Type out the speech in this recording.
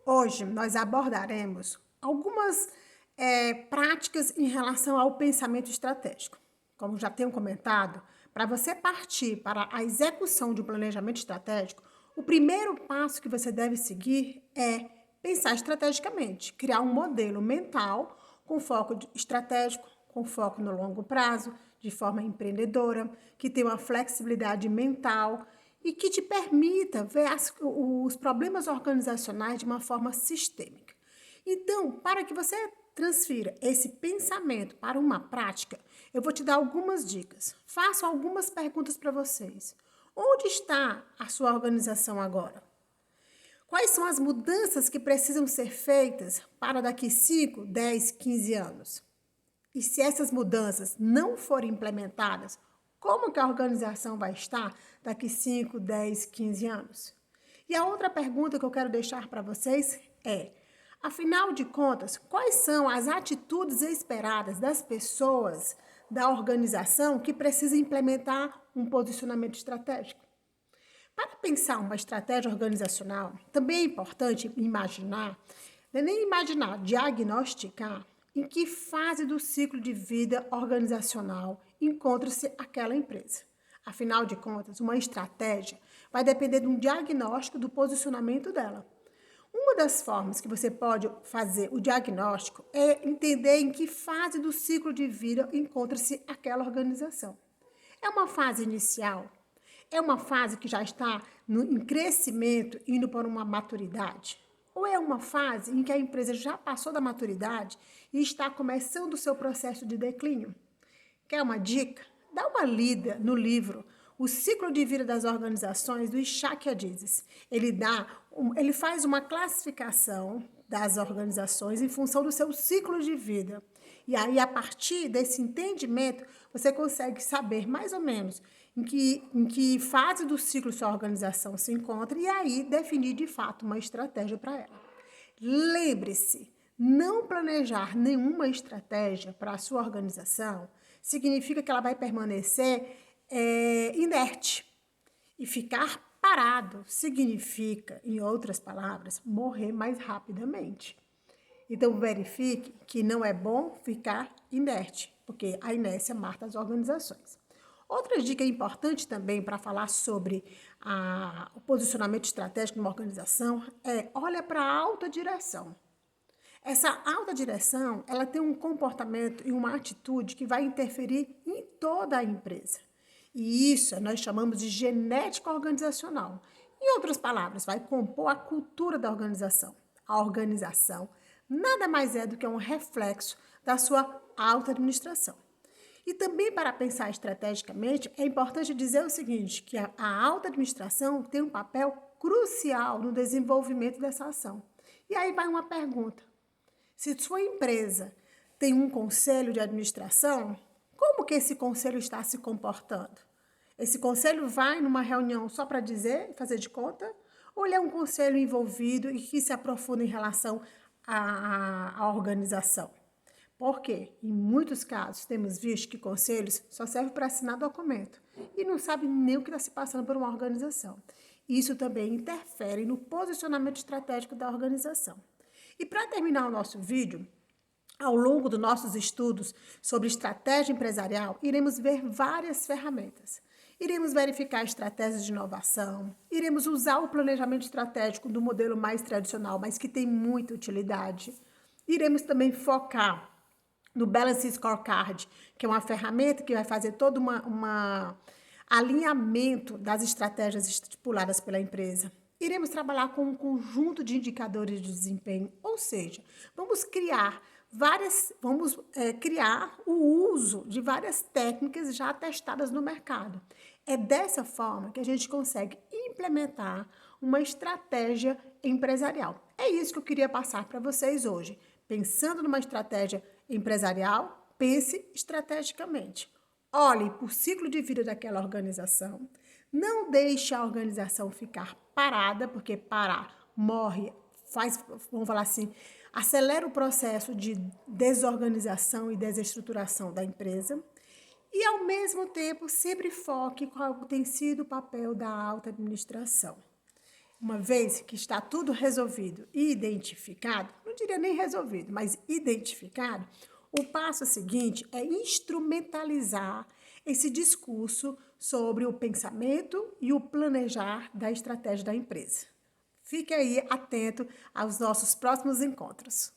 Hoje nós abordaremos algumas práticas em relação ao pensamento estratégico. Como já tenho comentado, para você partir para a execução de um planejamento estratégico, o primeiro passo que você deve seguir é pensar estrategicamente, criar um modelo mental com foco estratégico, com foco no longo prazo, de forma empreendedora, que tenha uma flexibilidade mental e que te permita ver os problemas organizacionais de uma forma sistêmica. Então, para que você transfira esse pensamento para uma prática, eu vou te dar algumas dicas. Faço algumas perguntas para vocês. Onde está a sua organização agora? Quais são as mudanças que precisam ser feitas para daqui 5, 10, 15 anos? E se essas mudanças não forem implementadas, como que a organização vai estar daqui 5, 10, 15 anos? E a outra pergunta que eu quero deixar para vocês é, afinal de contas, quais são as atitudes esperadas das pessoas da organização que precisam implementar um posicionamento estratégico? Para pensar uma estratégia organizacional, também é importante imaginar, não é nem imaginar, diagnosticar em que fase do ciclo de vida organizacional encontra-se aquela empresa. Afinal de contas, uma estratégia vai depender de um diagnóstico do posicionamento dela. Uma das formas que você pode fazer o diagnóstico é entender em que fase do ciclo de vida encontra-se aquela organização. É uma fase inicial? É uma fase que já está em crescimento, indo para uma maturidade? Ou é uma fase em que a empresa já passou da maturidade e está começando o seu processo de declínio? Quer uma dica? Dá uma lida no livro O Ciclo de Vida das Organizações, do Ishak Adizes. Ele faz uma classificação das organizações em função do seu ciclo de vida. E aí, a partir desse entendimento, você consegue saber mais ou menos em que fase do ciclo sua organização se encontra e aí definir de fato uma estratégia para ela. Lembre-se, não planejar nenhuma estratégia para a sua organização significa que ela vai permanecer inerte. E ficar parado significa, em outras palavras, morrer mais rapidamente. Então, verifique que não é bom ficar inerte, porque a inércia mata as organizações. Outra dica importante também para falar sobre o posicionamento estratégico de uma organização é olha para a alta direção. Essa alta direção, ela tem um comportamento e uma atitude que vai interferir em toda a empresa. E isso nós chamamos de genética organizacional. Em outras palavras, vai compor a cultura da organização. A organização nada mais é do que um reflexo da sua alta administração. E também para pensar estrategicamente, é importante dizer o seguinte, que a alta administração tem um papel crucial no desenvolvimento dessa ação. E aí vai uma pergunta. Se sua empresa tem um conselho de administração, como que esse conselho está se comportando? Esse conselho vai numa reunião só para dizer, fazer de conta? Ou ele é um conselho envolvido e que se aprofunda em relação à organização? Porque, em muitos casos, temos visto que conselhos só servem para assinar documento e não sabem nem o que está se passando por uma organização. Isso também interfere no posicionamento estratégico da organização. E para terminar o nosso vídeo, ao longo dos nossos estudos sobre estratégia empresarial, iremos ver várias ferramentas. Iremos verificar estratégias de inovação, iremos usar o planejamento estratégico do modelo mais tradicional, mas que tem muita utilidade. Iremos também focar no Balance Scorecard, que é uma ferramenta que vai fazer todo um alinhamento das estratégias estipuladas pela empresa. Iremos trabalhar com um conjunto de indicadores de desempenho, ou seja, vamos criar o uso de várias técnicas já testadas no mercado. É dessa forma que a gente consegue implementar uma estratégia empresarial. É isso que eu queria passar para vocês hoje. Pensando numa estratégia empresarial, pense estrategicamente. Olhe para o ciclo de vida daquela organização. Não deixe a organização ficar parada, porque parar morre, vamos falar assim, acelera o processo de desorganização e desestruturação da empresa. E, ao mesmo tempo, sempre foque qual tem sido o papel da alta administração. Uma vez que está tudo resolvido e identificado, não diria nem resolvido, mas identificado, o passo seguinte é instrumentalizar esse discurso sobre o pensamento e o planejar da estratégia da empresa. Fique aí atento aos nossos próximos encontros.